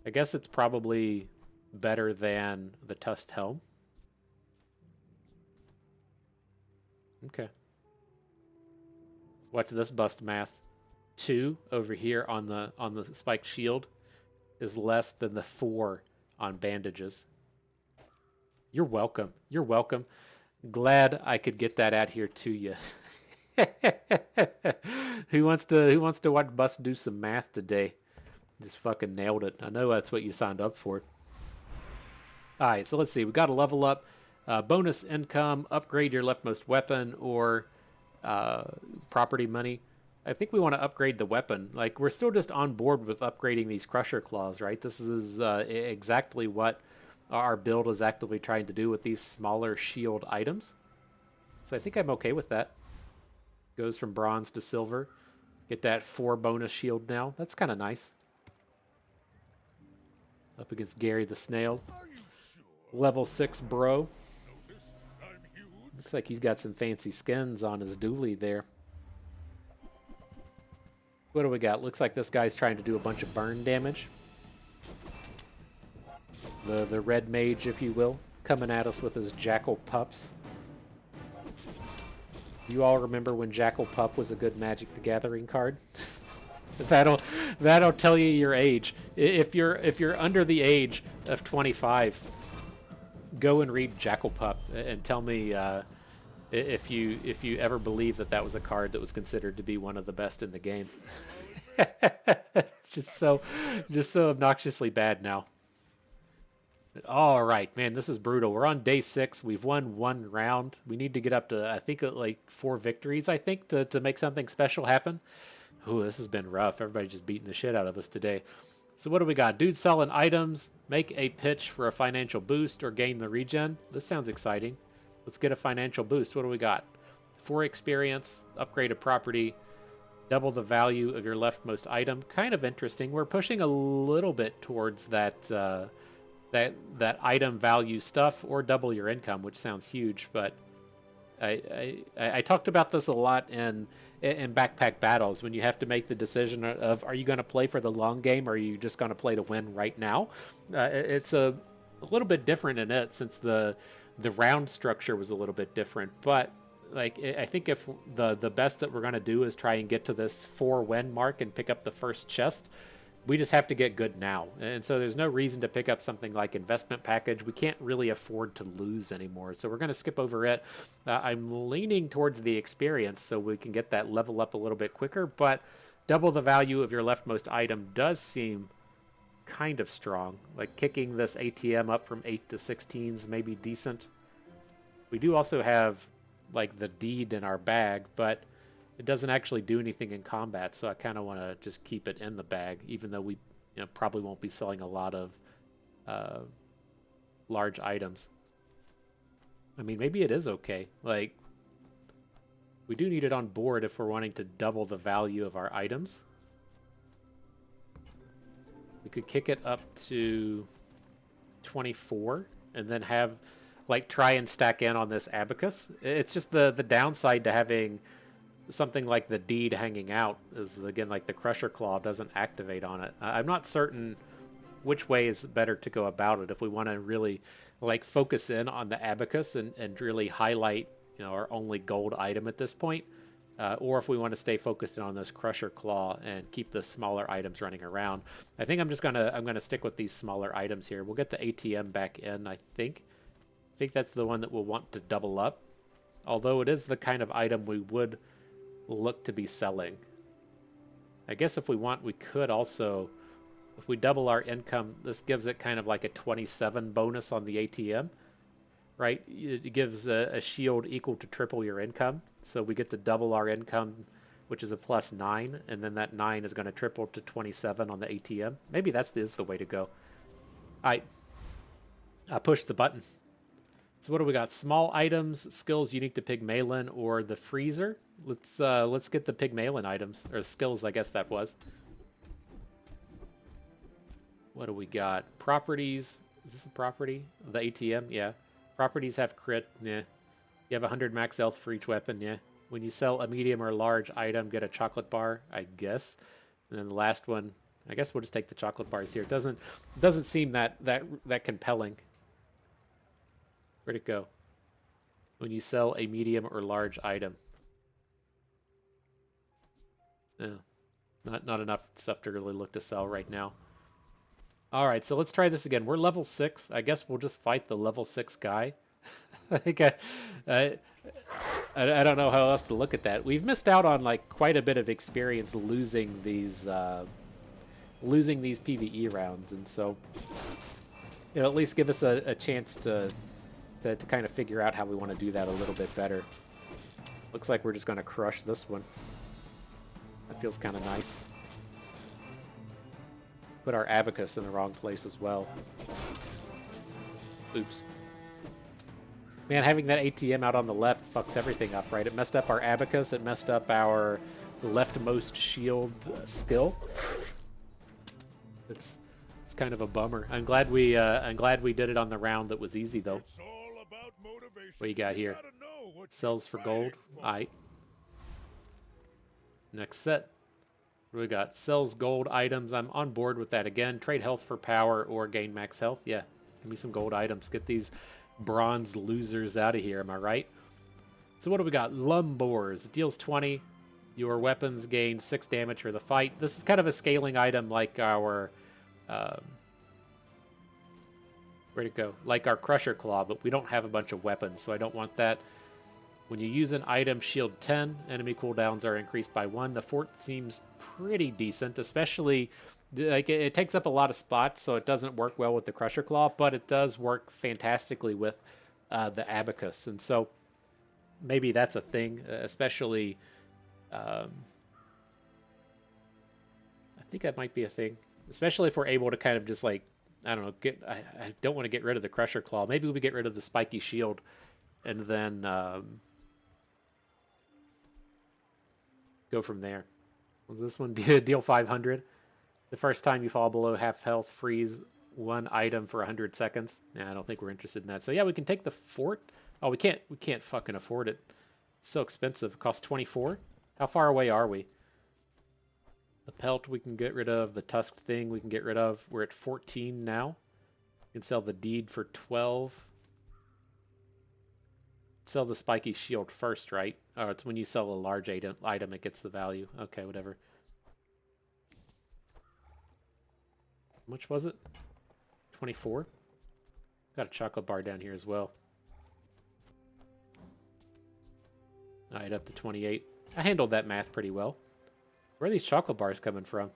I guess it's probably better than the Tusked Helm. Okay. Watch this bust math. 2 over here on the spiked shield is less than the 4 on bandages. You're welcome. You're welcome. Glad I could get that out here to you. Who wants to watch Bus do some math today? Just fucking nailed it. I know that's what you signed up for. All right, so let's see. We got to level up. Bonus income, upgrade your leftmost weapon, or property money. I think we want to upgrade the weapon. Like, we're still just on board with upgrading these Crusher Claws, right? This is exactly what our build is actively trying to do with these smaller shield items. So I think I'm okay with that. Goes from bronze to silver. Get that 4 bonus shield now. That's kind of nice. Up against Gary the Snail. Level 6 bro. Looks like he's got some fancy skins on his dually there. What do we got? Looks like this guy's trying to do a bunch of burn damage. The red mage, if you will, coming at us with his Jackal Pups. You all remember when Jackal Pup was a good Magic the Gathering card? That'll tell you your age. If you're under the age of 25, go and read Jackal Pup and tell me if you ever believe that was a card that was considered to be one of the best in the game. It's just so obnoxiously bad now. All right, man, this is brutal. We're on day 6. We've won 1 round. We need to get up to, I think, like 4 victories, I think, to make something special happen. Ooh, this has been rough. Everybody's just beating the shit out of us today. So what do we got? Dude selling items, make a pitch for a financial boost, or gain the regen. This sounds exciting. Let's get a financial boost. What do we got? 4 experience, upgrade a property, double the value of your leftmost item. Kind of interesting. We're pushing a little bit towards that that item value stuff, or double your income, which sounds huge. But I talked about this a lot in backpack battles, when you have to make the decision of, are you going to play for the long game, or are you just going to play to win right now? It's a little bit different in it, since the round structure was a little bit different. But like, I think if the best that we're going to do is try and get to this 4 win mark and pick up the first chest, we just have to get good now. And so there's no reason to pick up something like investment package. We can't really afford to lose anymore. So we're going to skip over it. I'm leaning towards the experience so we can get that level up a little bit quicker. But double the value of your leftmost item does seem kind of strong. Like, kicking this ATM up from 8 to 16s may be decent. We do also have like the deed in our bag, but it doesn't actually do anything in combat, so I kind of want to just keep it in the bag, even though we probably won't be selling a lot of large items. I mean, maybe it is okay. Like, we do need it on board if we're wanting to double the value of our items. We could kick it up to 24 and then have, like, try and stack in on this abacus. It's just the downside to having something like the deed hanging out is, again, like, the Crusher Claw doesn't activate on it. I'm not certain which way is better to go about it. If we want to really, like, focus in on the abacus and really highlight, our only gold item at this point, or if we want to stay focused in on this Crusher Claw and keep the smaller items running around. I think I'm gonna stick with these smaller items here. We'll get the ATM back in, I think. I think that's the one that we'll want to double up, although it is the kind of item we would look to be selling. I guess if we want, we could also, if we double our income, this gives it kind of like a 27 bonus on the ATM, right? It gives a shield equal to triple your income, so we get to double our income, which is a +9, and then that 9 is going to triple to 27 on the ATM. Maybe is the way to go. I pushed the button. So what do we got? Small items, skills unique to Pygmalien, or the freezer. Let's get the Pygmalien items, or skills, I guess that was. What do we got? Properties. Is this a property? The ATM? Yeah. Properties have crit. Yeah. You have 100 max health for each weapon. Yeah. When you sell a medium or large item, get a chocolate bar, I guess. And then the last one, I guess we'll just take the chocolate bars here. It doesn't seem that compelling. Where'd it go? When you sell a medium or large item. No, not enough stuff to really look to sell right now. All right, so let's try this again. We're level 6. I guess we'll just fight the level 6 guy. I think I don't know how else to look at that. We've missed out on like quite a bit of experience losing these PvE rounds, and so at least give us a chance to kind of figure out how we want to do that a little bit better. Looks like we're just going to crush this one. That feels kind of nice. Put our abacus in the wrong place as well. Oops. Man, having that ATM out on the left fucks everything up, right? It messed up our abacus. It messed up our leftmost shield skill. It's kind of a bummer. I'm glad we did it on the round that was easy though. What you got here? Sells for gold. Aight. Next set. What do we got? Sells gold items. I'm on board with that again. Trade health for power or gain max health. Yeah, give me some gold items. Get these bronze losers out of here. Am I right? So what do we got? Lumbors. Deals 20. Your weapons gain 6 damage for the fight. This is kind of a scaling item like our... where'd it go? Like our Crusher Claw, but we don't have a bunch of weapons, so I don't want that. When you use an item, shield 10, enemy cooldowns are increased by 1. The fort seems pretty decent, especially, like, it takes up a lot of spots, so it doesn't work well with the Crusher Claw, but it does work fantastically with the Abacus, and so maybe that's a thing, especially, I think that might be a thing, especially if we're able to kind of just, like, I don't know, I don't want to get rid of the Crusher Claw. Maybe we get rid of the spiky shield, and then... go from there. Will this one deal 500? The first time you fall below half health, freeze 1 item for 100 seconds. Yeah, I don't think we're interested in that. So yeah, we can take the fort. Oh, we can't fucking afford it. It's so expensive. It costs 24. How far away are we? The pelt we can get rid of. The tusked thing we can get rid of. We're at 14 now. We can sell the deed for 12. Sell the spiky shield first, right? Oh, it's when you sell a large item it gets the value. Okay, whatever. How much was it? 24? Got a chocolate bar down here as well. Alright, up to 28. I handled that math pretty well. Where are these chocolate bars coming from?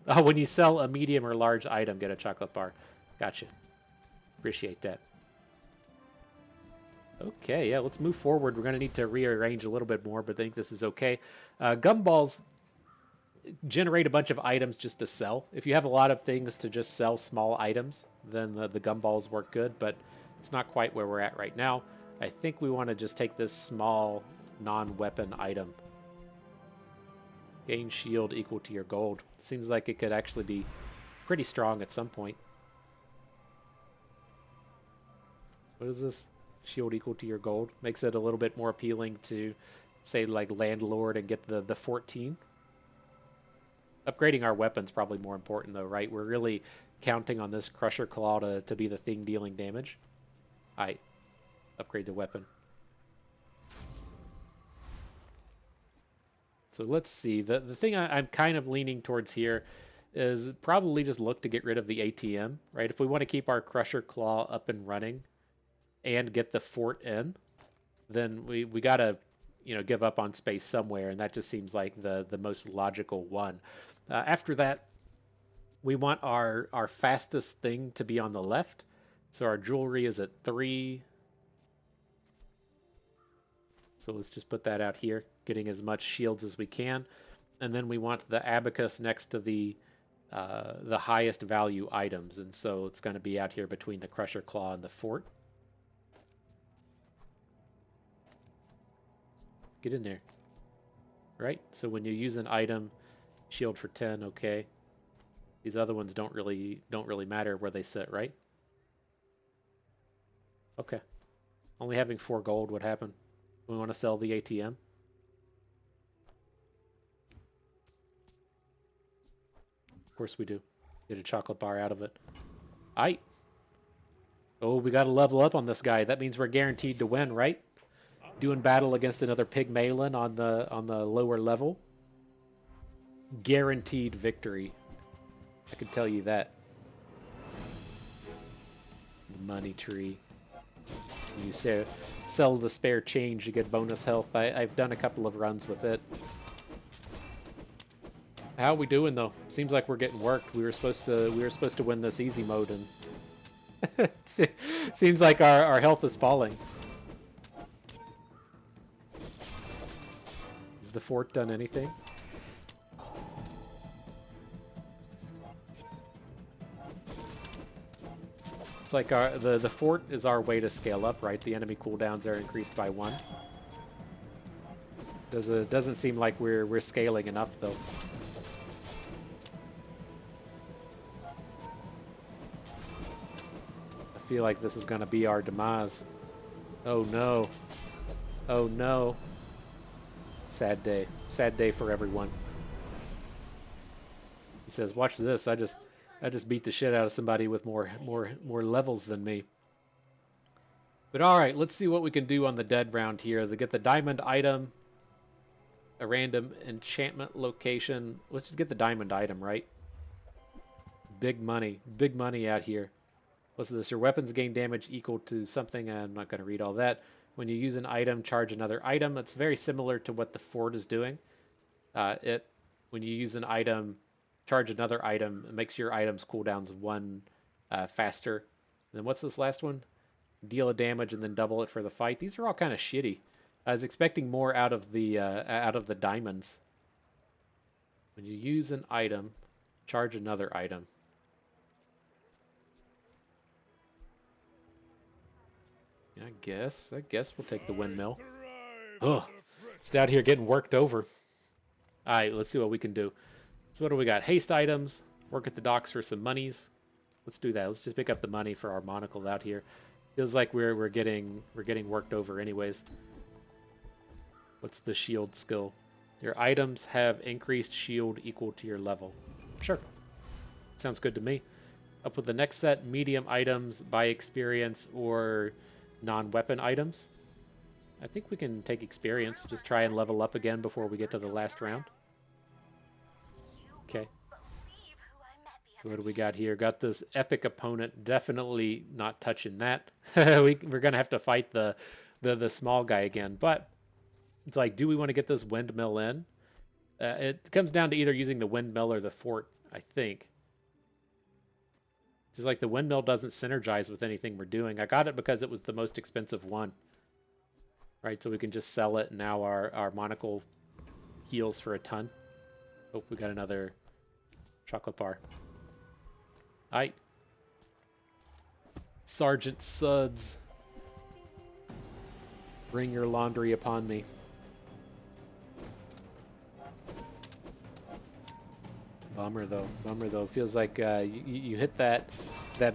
Oh, when you sell a medium or large item, get a chocolate bar. Gotcha. Appreciate that. Okay, yeah, let's move forward. We're going to need to rearrange a little bit more, but I think this is okay. Gumballs generate a bunch of items just to sell. If you have a lot of things to just sell small items, then the gumballs work good, but it's not quite where we're at right now. I think we want to just take this small non-weapon item. Gain shield equal to your gold. Seems like it could actually be pretty strong at some point. What is this? Shield equal to your gold. Makes it a little bit more appealing to, say, like Landlord and get the 14. Upgrading our weapon's probably more important, though, right? We're really counting on this Crusher Claw to be the thing dealing damage. Alright. Upgrade the weapon. So let's see. The thing I'm kind of leaning towards here is probably just look to get rid of the ATM, right? If we want to keep our Crusher Claw up and running, and get the fort in, then we gotta, you know, give up on space somewhere, and that just seems like the most logical one. After that, we want our fastest thing to be on the left. So our jewelry is at 3. So let's just put that out here, getting as much shields as we can. And then we want the abacus next to the highest value items, and so it's going to be out here between the Crusher Claw and the fort. Get in there. Right? So when you use an item, shield for 10, okay. These other ones don't really matter where they sit, right? Okay. Only having 4 gold would happen. We want to sell the ATM. Of course we do. Get a chocolate bar out of it. Aight. Oh, we got to level up on this guy. That means we're guaranteed to win, right? Doing battle against another Pygmalien on the lower level. Guaranteed victory. I can tell you that. The money tree. When you sell the spare change, you get bonus health. I've done a couple of runs with it. How are we doing though? Seems like we're getting worked. We were supposed to win this easy mode, and seems like our health is falling. Has the fort done anything? It's like the fort is our way to scale up, right? The enemy cooldowns are increased by 1. Doesn't seem like we're scaling enough though. I feel like this is gonna be our demise. Oh no. Oh no. Sad day. Sad day for everyone. He says, "Watch this. I just beat the shit out of somebody with more levels than me." But all right, let's see what we can do on the dead round here. They get the diamond item, a random enchantment location. Let's just get the diamond item, right? Big money out here. What's this? Your weapons gain damage equal to something. I'm not going to read all that. When you use an item, charge another item. It's very similar to what the fort is doing. When you use an item, charge another item, it makes your items cooldowns 1 faster. And then what's this last one? Deal a damage and then double it for the fight. These are all kind of shitty. I was expecting more out of the diamonds. When you use an item, charge another item. I guess we'll take the windmill. Ugh, just out here getting worked over. All right, let's see what we can do. So what do we got? Haste items. Work at the docks for some monies. Let's do that. Let's just pick up the money for our monocle out here. Feels like we're getting worked over anyways. What's the shield skill? Your items have increased shield equal to your level. Sure. Sounds good to me. Up with the next set, medium items, buy experience, or non-weapon items. I think we can take experience. Just try and level up again before we get to the last round. Okay. So what do we got here? Got this epic opponent. Definitely not touching that. We're going to have to fight the small guy again. But it's like, do we want to get this windmill in? It comes down to either using the windmill or the fort, I think. Just like the windmill doesn't synergize with anything we're doing. I got it because it was the most expensive one. Right, so we can just sell it, and now our monocle heals for a ton. Oh, we got another chocolate bar. Aight. Sergeant Suds. Bring your laundry upon me. Bummer though. Feels like you hit that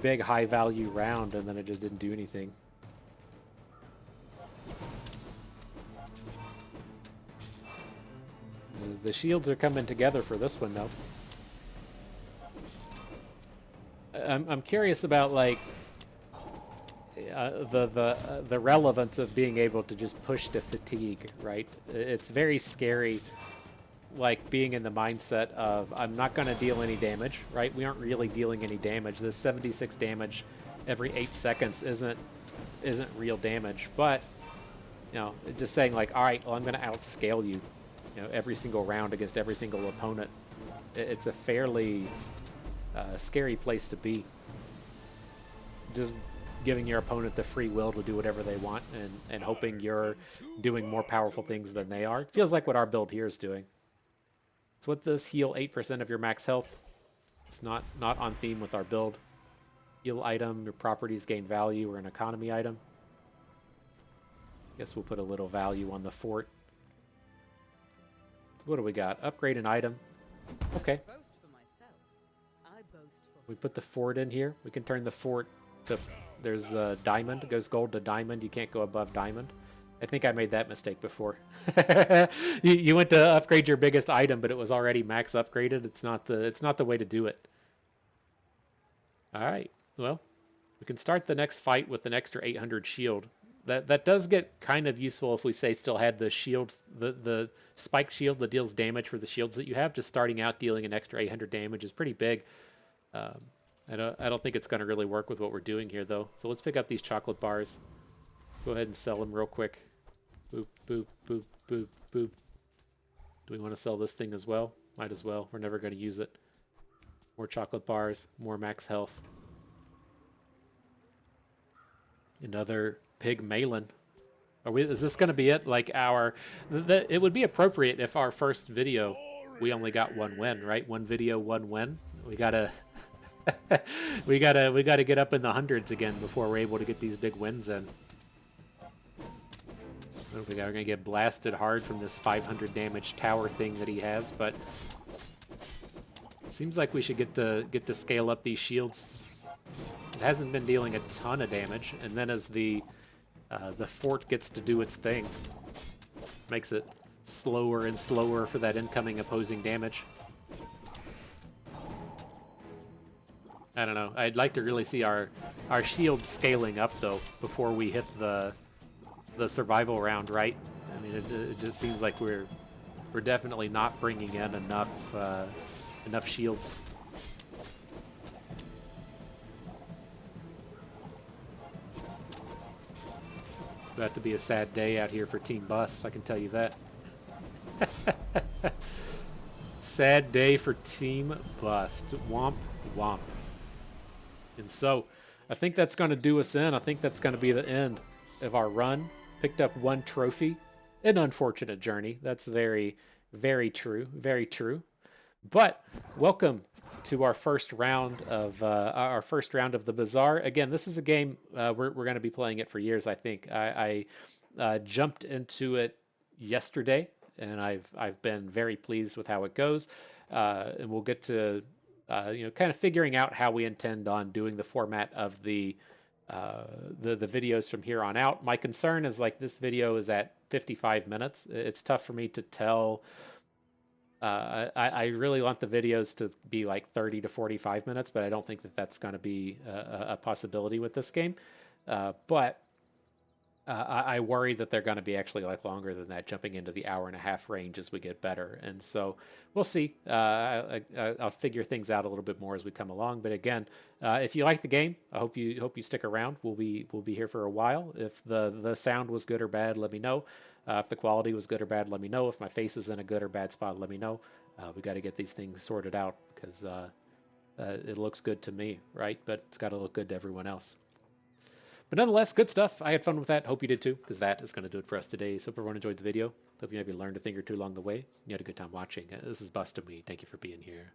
big high value round and then it just didn't do anything. The shields are coming together for this one though. I'm curious about like the relevance of being able to just push to fatigue, right? It's very scary. Like being in the mindset of I'm not going to deal any damage, right? We aren't really dealing any damage. This 76 damage every 8 seconds isn't real damage, but you know, just saying like, all right, well, I'm going to outscale you, you know, every single round against every single opponent. It's a fairly scary place to be. Just giving your opponent the free will to do whatever they want and hoping you're doing more powerful things than they are. It feels like what our build here is doing. So with this, heal 8% of your max health. It's not on theme with our build. Heal item, your properties gain value, or an economy item. Guess we'll put a little value on the fort. So what do we got? Upgrade an item. Okay. We put the fort in here. We can turn the fort to... There's diamond. It goes gold to diamond. You can't go above diamond. I think I made that mistake before. you went to upgrade your biggest item, but it was already max upgraded. It's not the way to do it. All right. Well, we can start the next fight with an extra 800 shield. That does get kind of useful if we say still had the shield, the spike shield that deals damage for the shields that you have. Just starting out dealing an extra 800 damage is pretty big. I don't think it's going to really work with what we're doing here though. So let's pick up these chocolate bars. Go ahead and sell them real quick. Boop, boop, boop, boop, boop. Do we want to sell this thing as well? Might as well. We're never going to use it. More chocolate bars, more max health. Another Pygmalien. Is this going to be it? Like it would be appropriate if our first video we only got one win, right? One video, one win. We gotta We gotta get up in the hundreds again before we're able to get these big wins in. We're gonna get blasted hard from this 500 damage tower thing that he has, but it seems like we should get to scale up these shields. It hasn't been dealing a ton of damage, and then as the fort gets to do its thing, makes it slower and slower for that incoming opposing damage. I don't know. I'd like to really see our shield scaling up though before we hit the survival round, right? I mean, it just seems like we're definitely not bringing in enough shields. It's about to be a sad day out here for Team Bust, I can tell you that. Sad day for Team Bust. Womp womp. And so, I think that's going to do us in. I think that's going to be the end of our run. Picked up 1 trophy. An unfortunate journey. That's very, very true. Very true. But welcome to our first round of the Bazaar. Again, this is a game we're going to be playing it for years. I think I jumped into it yesterday, and I've been very pleased with how it goes. And we'll get to kind of figuring out how we intend on doing the format of the videos from here on out. My concern is like this video is at 55 minutes. It's tough for me to tell. I really want the videos to be like 30 to 45 minutes, but I don't think that that's going to be a possibility with this game. But I worry that they're going to be actually like longer than that, jumping into the hour-and-a-half range as we get better. And so we'll see. I'll figure things out a little bit more as we come along. But again, if you like the game, I hope you stick around. We'll be here for a while. If the sound was good or bad, let me know. If the quality was good or bad, let me know. If my face is in a good or bad spot, let me know. We got to get these things sorted out because it looks good to me, right? But it's got to look good to everyone else. But nonetheless, good stuff. I had fun with that. Hope you did too, because that is going to do it for us today. So hope everyone enjoyed the video. Hope you maybe learned a thing or two along the way. You had a good time watching. This is Bust and we thank you for being here.